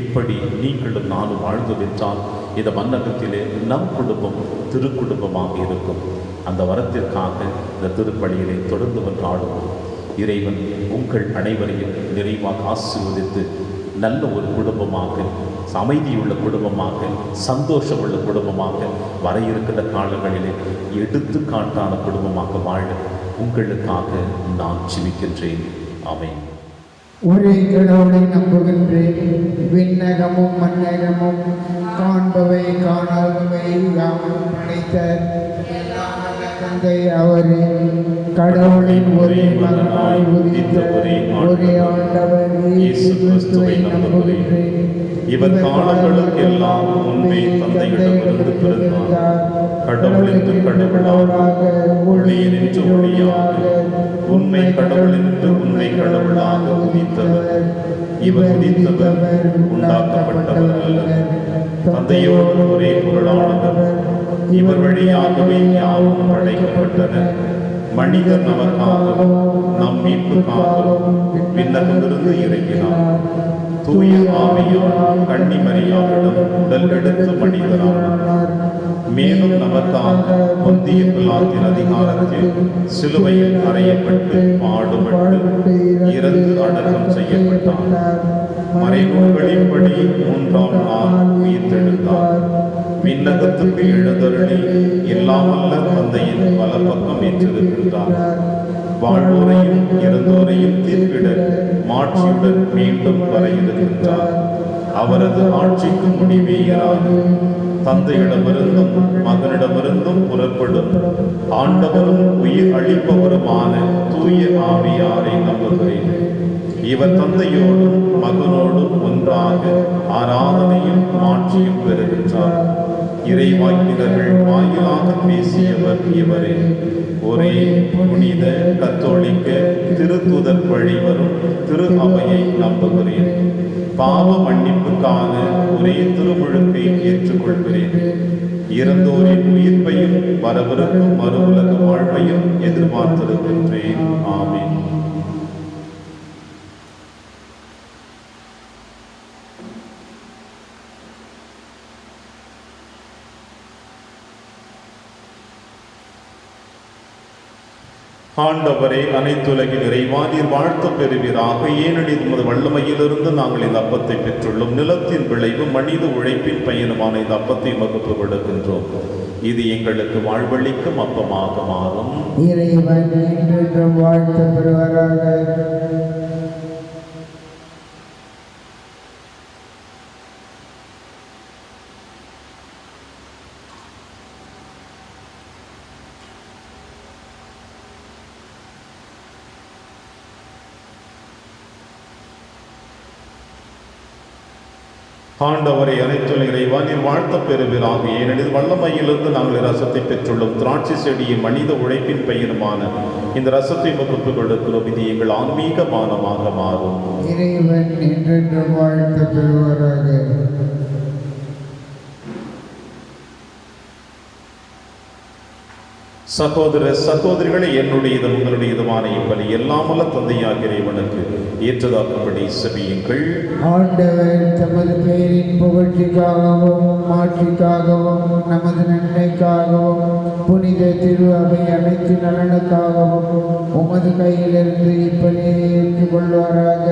இப்படி நீங்களும் நானும் வாழ்ந்துவிட்டால் இந்த மன்னகத்திலே நம் குடும்பம் திருக்குடும்பமாக இருக்கும். அந்த வரத்திற்காக இந்த திருப்பலியிலே தொடர்ந்து கொண்டாடுவோம். இறைவன் உங்கள் அனைவரையும் நிறைவாக ஆசீர்வதித்து நல்ல ஒரு குடும்பமாக, அமைதியுள்ள குடும்பமாக, சந்தோஷமுள்ள குடும்பமாக வர இருக்கின்ற காலங்களிலே எடுத்துக்காட்டான குடும்பமாக வாழ உங்களுக்காக நான் ஜெபிக்கின்றேன். ஆமென். ஒரே கடவுளை நம்புகின்றேன். விண்ணகமும் மண்ணகமும் காண்பவை காணாதவை யாவும் படைத்த தந்தை அவரே, கடவுளின் ஒரே மகனாய் உதித்த ஒரே ஆண்டவர் இயேசு கிறிஸ்துவை நம்புகின்றேன். இவர் காலங்களுக்கெல்லாம் முன்பே தந்தையிடமிருந்து பிறந்தார். கடவுளிற்கு கடவுளாக, ஒளியினின்று ஒளியாக, உண்மை கடவுளினின்று உண்மை கடவுளாக உதித்தவர். இவர் உதித்தவர், உண்டாக்கப்பட்டவர் அல்ல, தந்தையோடு ஒரே பொருளானவர். இவர் வழியாகவே யாவும் படைக்கப்பட்டன. மனிதர் நமக்காகவும் நம் மீட்புக்காகவும் விண்ணகமிருந்து இறங்கினார். தூய ஆவியால் கன்னி மரியாவிடம் உடல் எடுத்து மனிதரானார். மேலும் நமக்காக பொந்திய பிலாத்தின் அதிகாரத்தில் சிலுவையில் அறையப்பட்டு பாடுபட்டு இறந்து அடக்கம் செய்யப்பட்டார். மறைநூல்களின்படி 3ஆம் நாள் உயிர்த்தெழுந்தார். விண்ணகத்துக்கு எழுந்தருளி எல்லாமல்ல தந்தையின் வலப்பக்கம் ஏற்றிருக்கின்றார். வாழ்வோரையும் இறந்தோரையும் தீர்ப்பிட மாட்சியுடன் மீண்டும் வர இருக்கின்றார். அவரது ஆட்சிக்கு முடிவே இராது. தந்தையிடமிருந்தும் மகனிடமிருந்தும் புறப்படும் ஆண்டவரும் உயிர் அளிப்பவருமான தூய ஆவியாரை நம்புகிறேன். இவர் தந்தையோடும் மகனோடும் ஒன்றாக ஆராதனையும் ஆட்சியும் பெறுகின்றார். இறைவாக்கினர்கள் வாயிலாக பேசியவர் இவரே. ஒரே புனித கத்தோலிக்க திருத்தூதர் வழி வரும் திரு அவையை நம்புகிறேன். பாவ மன்னிப்புக்கான ஒரே திருமுழுக்கை ஏற்றுக்கொள்கிறேன். இறந்தோரின் உயிர்ப்பையும் வரவிருக்கும் மறு உலக வாழ்வையும் எதிர்பார்த்திருக்கின்றேன். ஆமென். ஆண்டவரே, அனைத்துலகின் இறைவா, நீர் வாழ்த்து பெறுவீராக. ஏனெனில் உமது வல்லமையிலிருந்து நாங்கள் இந்த அப்பத்தை பெற்றுள்ளோம். நிலத்தின் விளைவு மனித உழைப்பின் பயனுமான இந்த அப்பத்தை மகுப்பு விடுகின்றோம். இது எங்களுக்கு வாழ்வளிக்கும் அப்பமாக மாறும். இறைவன் என்றென்றும் வாழ்த்து பெறுவாராக. ஆண்டவரை, அனைத்துலக இறைவா, நீர் வாழ்த்த பெறுவீராக. ஏனெனில் வல்லமையிலிருந்து நாங்கள் ரசத்தை பெற்றுள்ளோம். திராட்சை செடியின் மனித உழைப்பின் பெயருமான இந்த ரசத்தை வகுப்பு கொடுக்கிறோம். இது எங்கள் ஆன்மீக பானமாக மாறும். இறைவன் என்றென்றும் வாழ்த்து பெறுவாராக. சகோதர சகோதரிகளை, என்னுடையதும் உங்களுடையதுமான இப்பலி எல்லாம் வல்ல தந்தையாகிய இறைவனுக்கு ஏற்றதாக்கும்படி செபியுங்கள். ஆண்டவர் தமது பெயரின் புகழ்ச்சிக்காகவும் மாட்சிக்காகவும் நமது நன்மைக்காகவும் புனித திரு அவை அனைத்து நலனுக்காகவும் உமது கையிலிருந்து இப்பலியை ஏற்றுக்கொள்வாராக.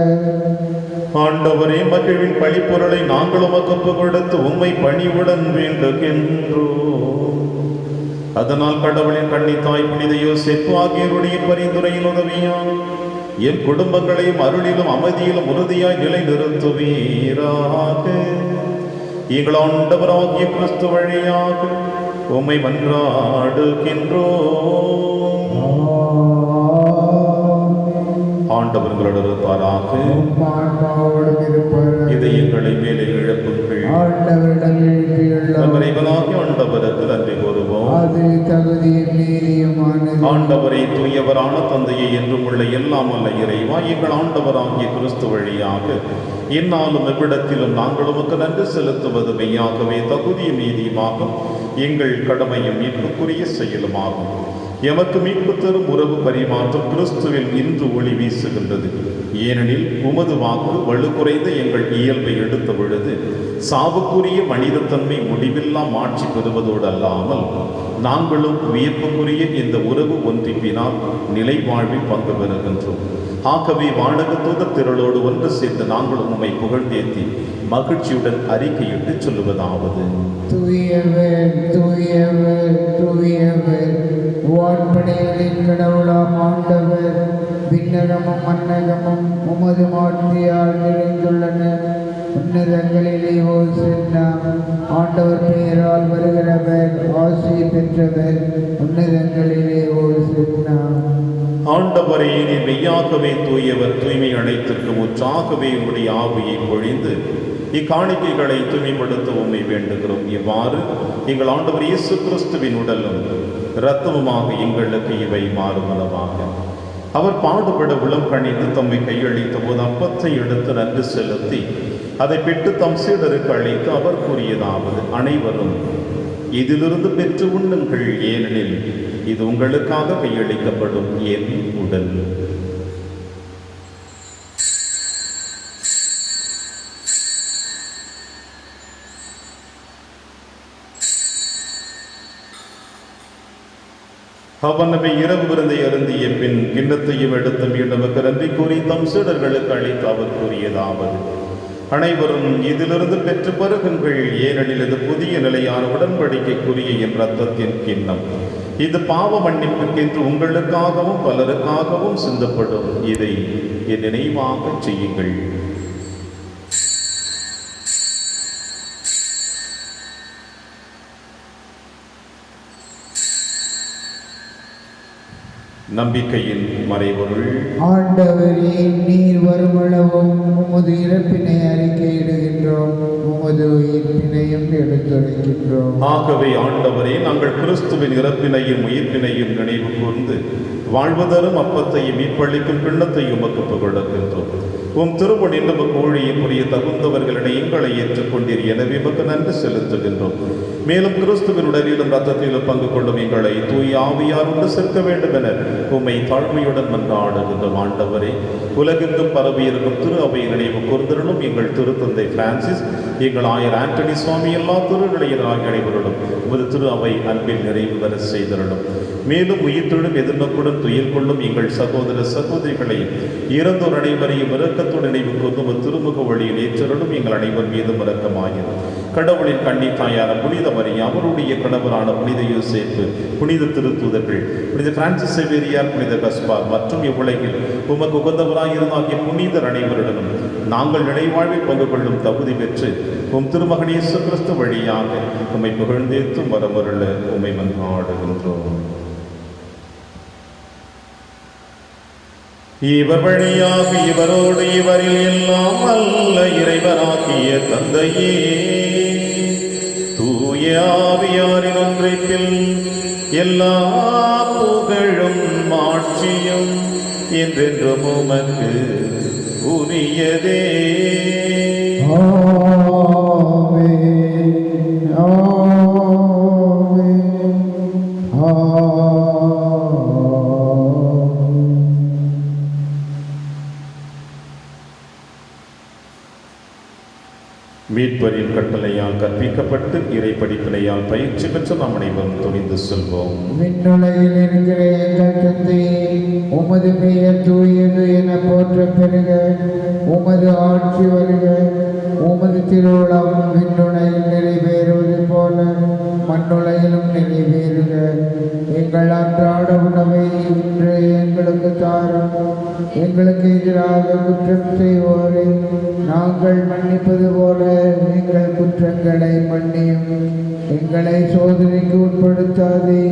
ஆண்டவரே, மகிழ்வின் பழிப்பொருளை நாங்கள் உமக்கு கொடுத்து உம்மை பணிவுடன் வேண்டுகின்றோம். அதனால் கடவுளின் கன்னித்தாய் புனித யோசேப்பு ஆகியோருடைய பரிந்துரையின் உதவியால் என் குடும்பங்களையும் அருளிலும் அமைதியிலும் உறுதியாய் நிலை நிறுத்துவீராக. எங்கள் ஆண்டவராகிய கிறிஸ்து வழியாக உம்மை மன்றாடுகின்றோம். ஆண்டவர்களோடு இருப்பாராக. இதயங்களை மேலே இழப்புங்கள். ஆண்டவருக்கு நன்றி கூறுவோம். ஆண்டவரை, தூயவரான தந்தையை என்றும் உள்ள எல்லாம் அல்ல இறைவா, எங்கள் ஆண்டவராகிய கிறிஸ்து வழியாக என்னாலும் எவ்விடத்திலும் நாங்கள் உமக்கு நன்றி செலுத்துவது மெய்யாகவே தகுதியும் நீதியுமாகும். எங்கள் கடமையும் மீட்புக்குரிய செயலுமாகும். எமக்கு மீட்பு தரும் உறவு பரிமாற்றம் கிறிஸ்துவில் இன்று ஒளி வீசுகின்றது. ஏனெனில் உமது வாக்கு வலுக்குறைந்த எங்கள் இயல்பை எடுத்த பொழுது சாவுக்குரிய மனிதத்தன்மை முடிவில்லா மாட்சி பெறுவதோடு அல்லாமல் நாங்களும் வியப்புக்குரிய இந்த உறவு ஒன்றிப்பினால் நிலை வாழ்வில் பங்கு பெறுகின்றோம். ஆகவே வானக தூதர் திரளோடு ஒன்று சேர்ந்து நாங்கள் உம்மை புகழ்ந்தேத்தி மகிழ்ச்சியுடன் அறிக்கையிட்டு சொல்லுவதாவது: தூயவர் தூயவர் தூயவர், வான்படைகளின் கடவுளாம் ஆண்டவர், விண்ணகமும் மன்னகமும் உமது மாட்சியால் நிறைந்துள்ளன. உன்னதங்களிலே ஓசன்னா. ஆண்டவர் பெயரால் வருகிறவர் ஆசி பெற்றவர். உன்னதங்களிலே ஓசன்னா. ஆண்டவரே, நீர் மெய்யாகவே தூயவர், தூய்மை அனைத்திற்கு முற்றாகவே உம்முடைய ஆவியை பொழிந்து இக்காணிக்கைகளை தூய்மைப்படுத்த உம்மை வேண்டுகிறோம். இவ்வாறு எங்கள் ஆண்டவர் இயேசு கிறிஸ்துவின் உடலும் இரத்தமுமாக எங்களுக்கு இவை மாறுமளவாக. அவர் பாடுபட உளம் கணித்து தம்மை கையளித்த போது அப்பத்தை எடுத்து நன்றி செலுத்தி அதை பெற்று தம் சீடருக்கு அளித்து அவர் கூறியதாவது: அனைவரும் இதிலிருந்து பெற்று உண்ணுங்கள், ஏனெனில் இது உங்களுக்காக கையளிக்கப்படும் என் உடல். அவனவை இரவு விருந்தை அருந்திய பின் கிண்ணத்தையும் எடுத்து மீண்டும் நன்றி கூறி தம் சீடர்களுக்கு அளித்து அவர் கூறியதாவது: அனைவரும் இதிலிருந்து பெற்று பருகுங்கள், ஏனெனில் இது புதிய நிலையான உடன்படிக்கைக்குரிய என் இரத்தத்தின் கிண்ணம். இது பாவ மன்னிப்புக்கென்று உங்களுக்காகவும் பலருக்காகவும் சிந்தப்படும். இதை என் நினைவாக செய்யுங்கள். நம்பிக்கையின் மறைபொருள். ஆண்டவரே, நீர் வருமளவும் உமது இறப்பினை அறிக்கையிடுகின்றோம், உமது உயிர்ப்பினையும் எடுத்துரைக்கின்றோம். ஆகவே ஆண்டவரே, நாங்கள் கிறிஸ்துவின் இறப்பினையும் உயிர்ப்பினையும் நினைவு கூர்ந்து வாழ்வதரும் அப்பத்தையும் மீட்பளிக்கும் கிண்ணத்தையும் உமக்கு புகழ்கின்றோம். உம் திருமணி நமக்கு ஊழியை புரிய தகுந்தவர்களிடம் எங்களை ஏற்றுக்கொண்டீர். எனவே உமக்கு நன்றி செலுத்துகின்றோம். மேலும் கிறிஸ்துவின் உடலிலும் ரத்தத்திலும் பங்கு கொள்ளும் எங்களை தூய் ஆவியார் உண்டு சேர்க்க வேண்டும் என உம்மை தாழ்மையுடன் மன்றாடுகின்றோம். ஆண்டவரே, உலகெங்கும் பரவியிருக்கும் திரு அவை நினைவு கூர்ந்தருளும் எங்கள் திருத்தந்தை பிரான்சிஸ், எங்கள் ஆயர் ஆண்டனி சுவாமி எல்லா திருநிலையினராக அனைவரோடும் ஒரு திரு அவை அன்பில் நிறைவு வர செய்தருளும். மேலும் உயிர்த்தொழும் எதிர்நோக்குடன் துயில் கொள்ளும் எங்கள் சகோதர சகோதரிகளையும் இறந்தோர் அனைவரையும் இரக்கத்தோடு நினைவு கூர்ந்து திருமுக வழியில் ஏற்றருளும். எங்கள் அனைவர் மீதும் இரக்கமாயிரும். கடவுளின் கன்னி தாயான புனித மரியா, அவருடைய கணவரான புனித யோசேப்பு, புனித திருத்தூதர்கள், புனித பிரான்சிஸ் சேவியர், புனித கஸ்பார் மற்றும் இவ்வுலகில் உமக்கு உகந்தவராயிருந்தாகிய புனிதர் அனைவருடனும் நாங்கள் நினைவாழ்வில் பங்கு கொள்ளும் தகுதி பெற்று திருமகன் இயேசு கிறிஸ்து வழியாக உம்மை புகழ்ந்தேத்தும் வரமருள உம்மை மன்றாடுகின்றோம். இவர் வழியாக இவரோடு இவரில் எல்லாம் அல்ல இறைவராகிய தந்தையே, தூய ஆவியாரின் ஒன்றைப்பில் எல்லா புகழும் மாட்சியும் என்றென்றும் உமக்கு உரியதே. மீட்பரின் கட்டளையால் கற்பிக்கப்பட்டு இறை படிப்பினையால் பயிற்சி பெற்று நாம் அனைவரும் துணிந்து செல்வோம். விண்ணுலகில் இருக்கிற எங்கள் தந்தையே, உமது பெயர் தூயது என போற்ற பெறுக. உமது ஆட்சி வருக. உமது திருவுளம் விண்ணுலகில் நிறைவேறுவது போல மண்ணுலகிலும் நிறைவேறுக. எங்கள் அன்றாட உணவை இன்று எங்களுக்கு தாரும். எங்களுக்கு எதிராக குற்றம் செய்வோரை நாங்கள் மன்னிப்பது போல எங்கள் குற்றங்களை மன்னியும். எங்களை சோதனைக்கு உட்படுத்தாதே,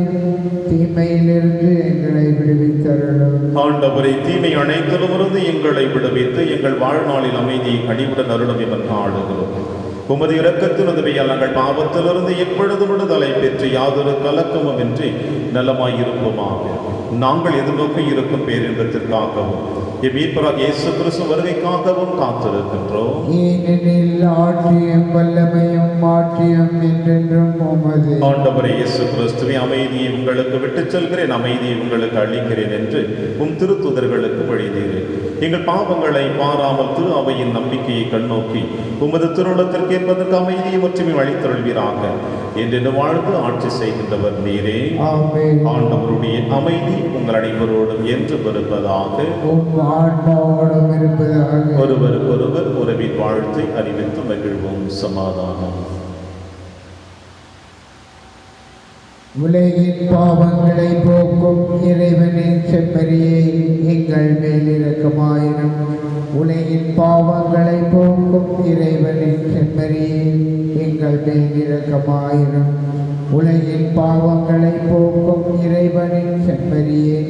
தீமையிலிருந்து எங்களை விடுவித்தருளும். ஆண்டவரை, தீமை அனைத்திலுமிருந்து எங்களை விடுவித்து எங்கள் வாழ்நாளில் அமைதியை கனிவுடன் அருளும் என ஆடுகிறோம். உமது இரக்கத்தின் உதவியால் நாங்கள் பாவத்திலிருந்து எப்பொழுது விடுதலை பெற்று யாதொரு கலக்கமும் இன்றி நலமாயிருப்போமாக. நாங்கள் எதிர்நோக்கி இருக்கும் பேரின்பத்திற்காகவும் மீட்பராக இயேசு கிறிஸ்து வருகைக்காகவும் காத்திருக்கின்றோம். ஏனெனில் ஆட்சியும் வல்லமையும் மாற்றியும் என்றென்றும் உமது. ஆண்டவரே இயேசு கிறிஸ்துவே, அமைதியை உங்களுக்கு விட்டுச் செல்கிறேன், அமைதியை உங்களுக்கு அளிக்கிறேன் என்று திருத்தூதர்களுக்கு வழிதீரேன். எங்கள் பாவங்களை பாராமல் திரு அவையின் நம்பிக்கையை கண்ணோக்கி உமது திருவுளத்திற்கு என்பதற்கு அமைதியை ஒற்றுமை அளித்தருள்வீராக என்று வாழ்ந்து ஆட்சி செய்கின்றவர் நீரே. ஆண்டவருடைய அமைதி உங்கள் அனைவரோடும் என்று வருவதாக. ஒருவருக்கொருவர் உறவின் வாழ்த்தை அறிவித்து மகிழ்வோம். சமாதானம். உலகின் பாவங்களை போக்கும் இறைவனின் செம்மறியே, எங்கள் மேல் இரக்கமாயிரும். உலகின் பாவங்களை போக்கும் இறைவனின் செம்மறியே, எங்கள் மேல் இரக்கமாயிரும். உலகின் பாவங்களை போக்கும் இறைவனின் செம்மறியே,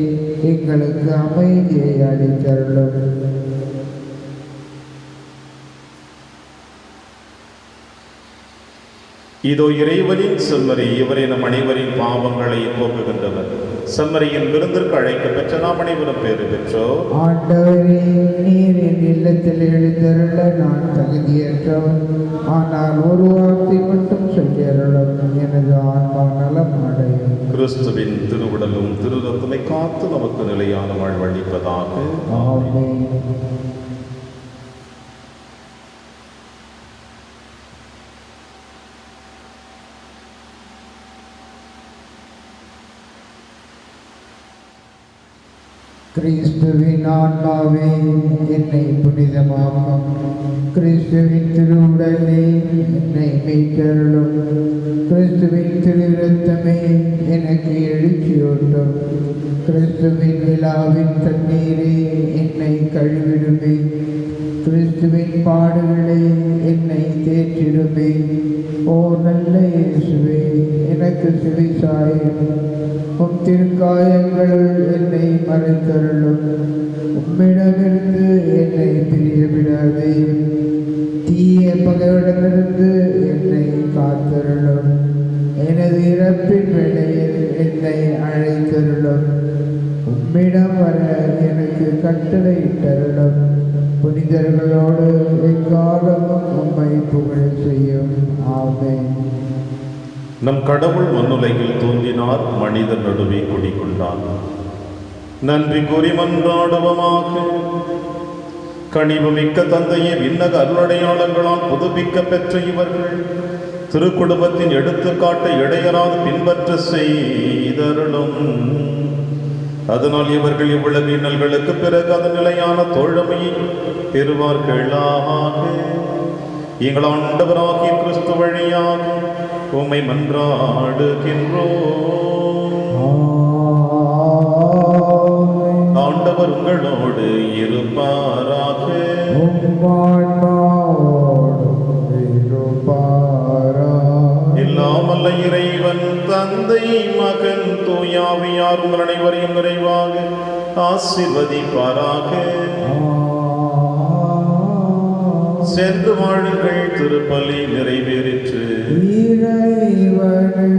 எங்களுக்கு அமைதியை அளித்தருளும். இதோ இறைவனின் செம்மறி, இவரே நம் அனைவரின் பாவங்களை போக்குகின்றவர். செம்மறியின் விருந்திற்கு அழைக்க பெற்ற நாம் அனைவரும் பேறு பெற்றோம். ஆண்டவரே, நீர் என் இல்லத்தில் எழுந்தருள நான் தகுதியற்றவன். ஆனால் ஒரு வார்த்தை மட்டும் சொல்லியருளும், எனது ஆன்மா நலம் அடையும். கிறிஸ்துவின் திருவுடலும் திருரத்தமை காத்து நமக்கு நிலையான வாழ்வளிப்பதாக. ஆமென். கிறிஸ்துவின் ஆன்மாவே என்னை புனிதமாக்கும். கிறிஸ்துவின் திருவுடலே என்னை மீட்டருளும். கிறிஸ்துவின் திரு இரத்தமே எனக்கு எழுச்சியூட்டும். கிறிஸ்துவின் விழாவின் தண்ணீரே என்னை கழுவிடுமே. கிறிஸ்துவின் பாடுகளே என்னை தேற்றிடுமே. ஓ நல்ல இயேசுவே, எனக்கு செவிசாயும். உம் திருக்காயங்களுள் என்னை மறைத்தருளும். உம்மிடமிருந்து என்னை பிரிய விடாதே. தீய பகைவரிடமிருந்து என்னை காத்தருளும். எனது இறப்பின் வேளையில் என்னை அழைத்தருளும். உம்மிடம் வர எனக்கு கட்டளையிட்டருளும். புனிதர்களோடு எக்காலமும் உம்மை புகழ் செய்யும். ஆமென். நம் கடவுள் மண்ணுலகில் தோன்றினார், மனிதன் நடுவே குடிக்கொண்டார். நன்றி கூறி மன்றாடுவமாக. கனிவுமிக்க தந்தையே, விண்ணக அருளடையாளங்களால் புதுப்பிக்க பெற்ற இவர்கள் திருக்குடும்பத்தின் எடுத்துக்காட்டை இடையராது பின்பற்ற செய்தருளும். அதனால் இவர்கள் இவ்வளவு இன்னல்களுக்கு பிறகு அதன் நிலையான தோழமையை பெறுவார்களாக. எங்கள் ஆண்டவராகிய கிறிஸ்து வழியாக உம்மை மன்றாடுகின்றோம். ஆண்டவர் உங்களோடு இருப்பாராக. எல்லாம் அல்ல இறைவன் தந்தை மகன் தூயாவியார் உங்கள் அனைவரையும் நிறைவாக ஆசீர்வதிப்பாராக. சென்று வாழுங்கள், திருப்பலி நிறைவேறிற்று. இறைவனை